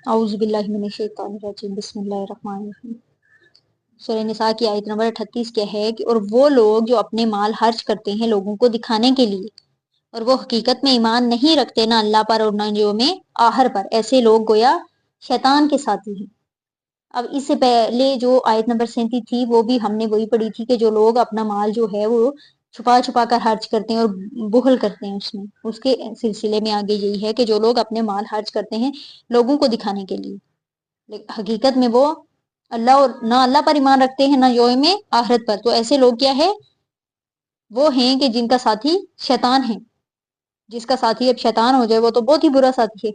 اعوذ باللہ من الشیطان الرجیم، بسم اللہ الرحمن الرحیم۔ سورہ نساء کی آیت نمبر 38 کیا ہے کہ اور وہ لوگ جو اپنے مال خرچ کرتے ہیں لوگوں کو دکھانے کے لیے اور وہ حقیقت میں ایمان نہیں رکھتے نہ اللہ پر اور نہ یوم آخر پر، ایسے لوگ گویا شیطان کے ساتھی ہیں۔ اب اس سے پہلے جو آیت نمبر 37 تھی وہ بھی ہم نے وہی پڑھی تھی کہ جو لوگ اپنا مال جو ہے وہ چھپا چھپا کر خرچ کرتے ہیں اور بخل کرتے ہیں اس کے سلسلے میں آگے یہی ہے کہ جو لوگ اپنے مال خرچ کرتے ہیں لوگوں کو دکھانے کے لیے، حقیقت میں وہ اللہ اور نہ اللہ پر ایمان رکھتے ہیں نہ یوم آخرت پر، تو ایسے لوگ کیا ہے، وہ ہیں کہ جن کا ساتھی شیطان ہے۔ جس کا ساتھی اب شیطان ہو جائے وہ تو بہت ہی برا ساتھی ہے۔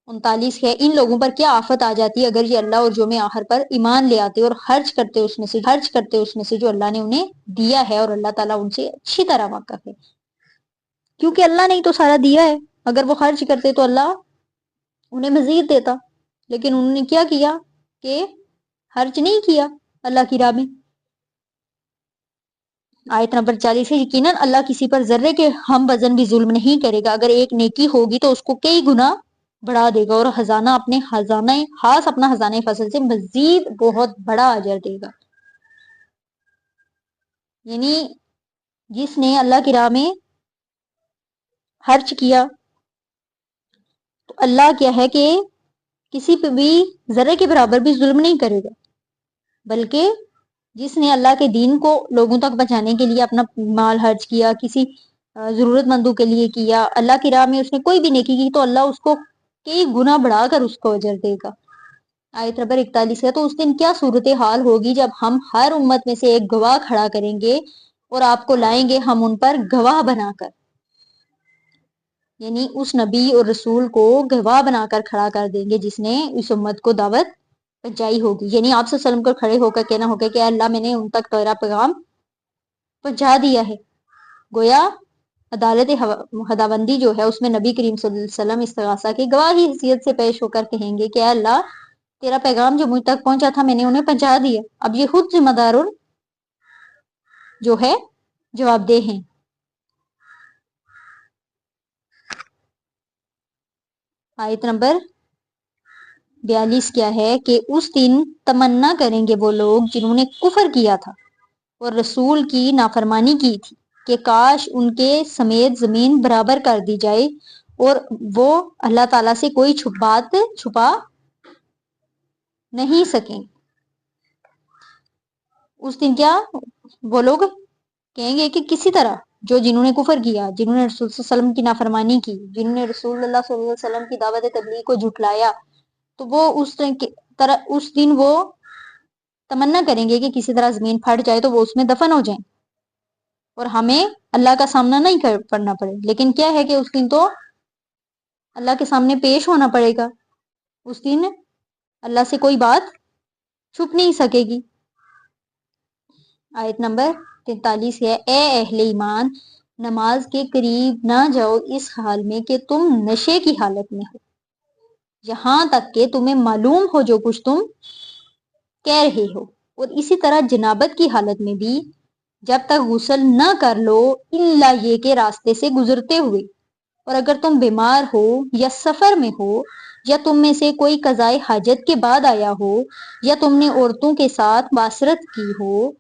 39 ہے، ان لوگوں پر کیا آفت آ جاتی ہے اگر یہ اللہ اور یوم آخر پر ایمان لے آتے اور خرچ کرتے اس میں سے جو اللہ نے انہیں دیا ہے، اور اللہ تعالیٰ ان سے اچھی طرح واقف ہے، کیونکہ اللہ نے ہی تو سارا دیا ہے۔ اگر وہ خرچ کرتے تو اللہ انہیں مزید دیتا، لیکن انہوں نے کیا کیا کہ خرچ نہیں کیا اللہ کی راہ میں۔ آیت نمبر 40 ہے، یقیناً اللہ کسی پر ذرے کے ہم وزن بھی ظلم نہیں کرے گا، اگر ایک نیکی ہوگی تو اس کو کئی گنا بڑھا دے گا، اور اپنا خزانہ فضل سے مزید بہت بڑا اجر دے گا۔ یعنی جس نے اللہ کی راہ میں خرچ کیا تو اللہ کیا ہے کہ کسی پہ بھی ذرے کے برابر بھی ظلم نہیں کرے گا، بلکہ جس نے اللہ کے دین کو لوگوں تک پہنچانے کے لیے اپنا مال خرچ کیا، کسی ضرورت مندوں کے لیے کیا، اللہ کی راہ میں اس نے کوئی بھی نیکی کی تو اللہ اس کو کئی گنا بڑھا کر اس کو اجر دے گا۔ آیت نمبر 41 ہے، تو اس دن کیا صورتحال ہوگی جب ہم ہر امت میں سے ایک گواہ کھڑا کریں گے اور آپ کو لائیں گے ہم ان پر گواہ بنا کر، یعنی اس نبی اور رسول کو گواہ بنا کر کھڑا کر دیں گے جس نے اس امت کو دعوت پہنچائی ہوگی، یعنی آپ صلی اللہ علیہ وسلم کو کھڑے ہو کر کہنا ہوگا کہ اے اللہ میں نے ان تک تیرا پیغام پہنچا دیا ہے۔ گویا عدالت خداوندی جو ہے اس میں نبی کریم صلی اللہ علیہ وسلم استغاثہ کی گواہی حیثیت سے پیش ہو کر کہیں گے کہ اے اللہ تیرا پیغام جو مجھ تک پہنچا تھا میں نے انہیں پہنچا دیا، اب یہ خود ذمہ دار جو ہے جواب دہ ہیں۔ آیت نمبر 42 کیا ہے کہ اس دن تمنا کریں گے وہ لوگ جنہوں نے کفر کیا تھا اور رسول کی نافرمانی کی تھی کہ کاش ان کے سمیت زمین برابر کر دی جائے، اور وہ اللہ تعالیٰ سے کوئی بات چھپا نہیں سکیں۔ اس دن کیا وہ لوگ کہیں گے کہ کسی طرح جنہوں نے کفر کیا، جنہوں نے رسول صلی اللہ علیہ وسلم کی نافرمانی کی، جنہوں نے رسول اللہ صلی اللہ علیہ وسلم کی دعوت تبلیغ کو جھٹلایا، تو وہ اس دن وہ تمنا کریں گے کہ کسی طرح زمین پھٹ جائے تو وہ اس میں دفن ہو جائیں اور ہمیں اللہ کا سامنا نہیں کرنا پڑے، لیکن کیا ہے کہ اس دن تو اللہ کے سامنے پیش ہونا پڑے گا، اس دن اللہ سے کوئی بات چھپ نہیں سکے گی۔ آیت نمبر 43 ہے، اے اہل ایمان نماز کے قریب نہ جاؤ اس حال میں کہ تم نشے کی حالت میں ہو، یہاں تک کہ تمہیں معلوم ہو جو کچھ تم کہہ رہے ہو، اور اسی طرح جنابت کی حالت میں بھی جب تک غسل نہ کر لو الا یہ کہ راستے سے گزرتے ہوئے، اور اگر تم بیمار ہو یا سفر میں ہو یا تم میں سے کوئی قضائے حاجت کے بعد آیا ہو یا تم نے عورتوں کے ساتھ باسرت کی ہو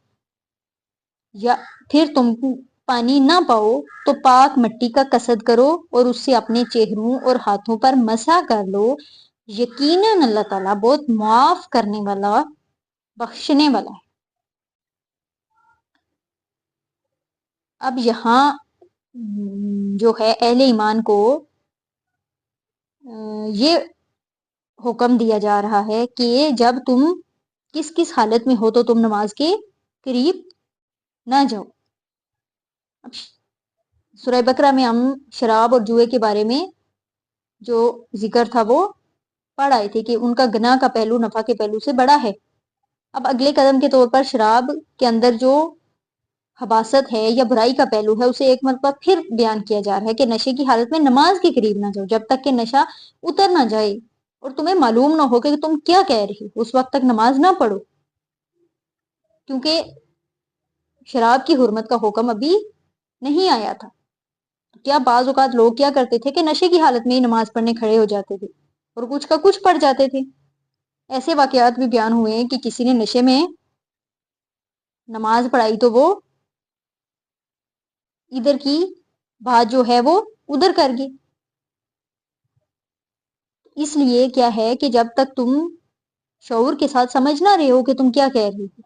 یا پھر تم پانی نہ پاؤ تو پاک مٹی کا قصد کرو اور اس سے اپنے چہروں اور ہاتھوں پر مسح کر لو، یقیناً اللہ تعالیٰ بہت معاف کرنے والا بخشنے والا ہے۔ اب یہاں جو ہے اہل ایمان کو یہ حکم دیا جا رہا ہے کہ جب تم کس کس حالت میں ہو تو تم نماز کے قریب نہ جاؤ۔ اب سورہ بقرہ میں ہم شراب اور جوئے کے بارے میں جو ذکر تھا وہ پڑھ آئے تھے کہ ان کا گناہ کا پہلو نفع کے پہلو سے بڑا ہے۔ اب اگلے قدم کے طور پر شراب کے اندر جو حباست ہے یا برائی کا پہلو ہے اسے ایک مرتبہ پھر بیان کیا جا رہا ہے کہ نشے کی حالت میں نماز کے قریب نہ جاؤ جب تک کہ نشہ اتر نہ جائے اور تمہیں معلوم نہ ہو کہ تم کیا کہہ رہے ہو، اس وقت تک نماز نہ پڑھو، کیونکہ شراب کی حرمت کا حکم ابھی نہیں آیا تھا۔ کیا بعض اوقات لوگ کیا کرتے تھے کہ نشے کی حالت میں ہی نماز پڑھنے کھڑے ہو جاتے تھے اور کچھ کا کچھ پڑھ جاتے تھے۔ ایسے واقعات بھی بیان ہوئے ہیں کہ کسی نے نشے میں نماز پڑھائی تو وہ ادھر کی بات جو ہے وہ ادھر کر گئی۔ اس لیے کیا ہے کہ جب تک تم شعور کے ساتھ سمجھ نہ رہے ہو کہ تم کیا کہہ رہے ہو،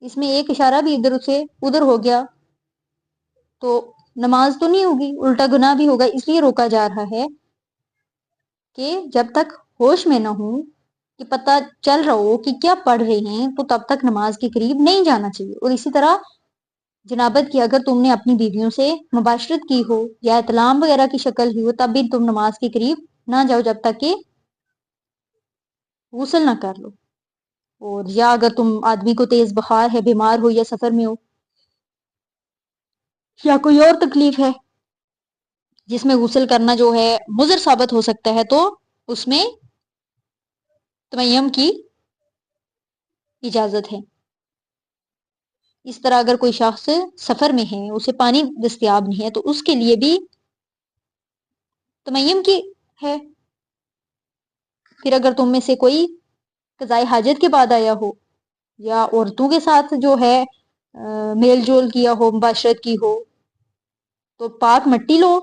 اس میں ایک اشارہ بھی ادھر سے ادھر ہو گیا تو نماز تو نہیں ہوگی، الٹا گناہ بھی ہوگا۔ اس لیے روکا جا رہا ہے کہ جب تک ہوش میں نہ ہوں کہ پتہ چل رہا ہو کہ کیا پڑھ رہے ہیں تو تب تک نماز کے قریب نہیں جانا چاہیے۔ اور اسی طرح جنابت کی اگر تم نے اپنی بیویوں سے مباشرت کی ہو یا احتلام وغیرہ کی شکل ہی ہو تب بھی تم نماز کے قریب نہ جاؤ جب تک کہ غسل نہ کر لو۔ اور یا اگر تم آدمی کو تیز بخار ہے، بیمار ہو یا سفر میں ہو یا کوئی اور تکلیف ہے جس میں غسل کرنا جو ہے مضر ثابت ہو سکتا ہے تو اس میں تمیم کی اجازت ہے۔ اس طرح اگر کوئی شخص سفر میں ہے، اسے پانی دستیاب نہیں ہے تو اس کے لیے بھی تمیم کی ہے۔ پھر اگر تم میں سے کوئی قضائے حاجت کے بعد آیا ہو یا عورتوں کے ساتھ جو ہے میل جول کیا ہو، مباشرت کی ہو تو پاک مٹی لو۔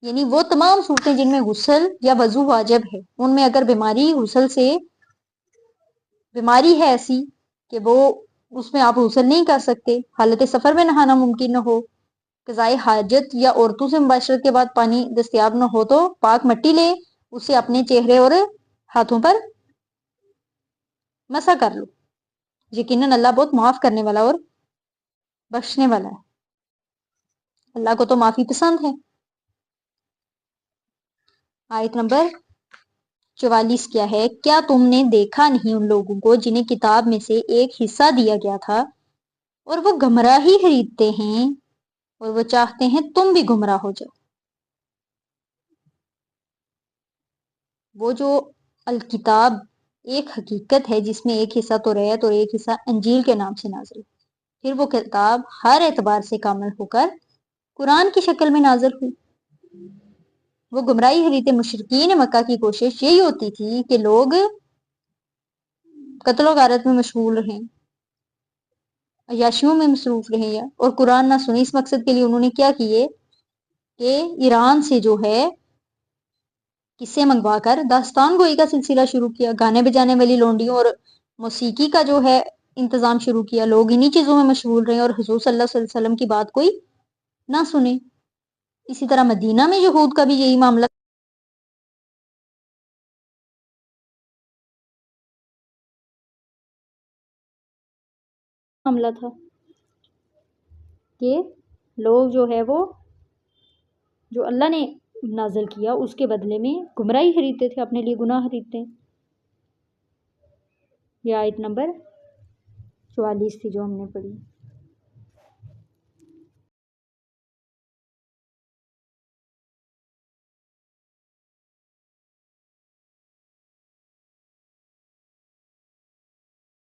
یعنی وہ تمام صورتیں جن میں غسل یا وضو واجب ہے، ان میں اگر غسل سے بیماری ہے ایسی کہ وہ اس میں آپ غسل نہیں کر سکتے، حالت سفر میں نہانا ممکن نہ ہو، قضائے حاجت یا عورتوں سے مباشرت کے بعد پانی دستیاب نہ ہو تو پاک مٹی لے، اسے اپنے چہرے اور ہاتھوں پر مسح کر لو۔ یقیناً اللہ بہت معاف کرنے والا اور بخشنے والا ہے، اللہ کو تو معافی پسند ہے۔ آیت نمبر 44 کیا ہے؟ کیا تم نے دیکھا نہیں ان لوگوں کو جنہیں کتاب میں سے ایک حصہ دیا گیا تھا اور وہ گمراہی خریدتے ہیں اور وہ چاہتے ہیں تم بھی گمراہ ہو جاؤ۔ وہ جو الکتاب ایک حقیقت ہے جس میں ایک حصہ توریت اور ایک حصہ انجیل کے نام سے نازل، پھر وہ کتاب ہر اعتبار سے کامل ہو کر قرآن کی شکل میں نازل ہوئی۔ وہ گمراہی خریدتے مشرکین مکہ کی کوشش یہی ہوتی تھی کہ لوگ قتل و غارت میں مشغول رہیں، عیاشیوں میں مصروف رہیں اور قرآن نہ سنیں۔ اس مقصد کے لیے انہوں نے کیا کیے کہ ایران سے جو ہے قصے منگوا کر داستان گوئی کا سلسلہ شروع کیا، گانے بجانے والی لونڈیوں اور موسیقی کا جو ہے انتظام شروع کیا۔ لوگ انہی چیزوں میں مشغول رہے اور حضور صلی اللہ علیہ وسلم کی بات کوئی نہ سنے۔ اسی طرح مدینہ میں یہود کا بھی یہی معاملہ تھا کہ لوگ جو ہے وہ جو اللہ نے نازل کیا اس کے بدلے میں گمراہی خریدتے تھے، اپنے لیے گناہ خریدتے ہیں۔ یہ آیت نمبر 44 تھی جو ہم نے پڑھی۔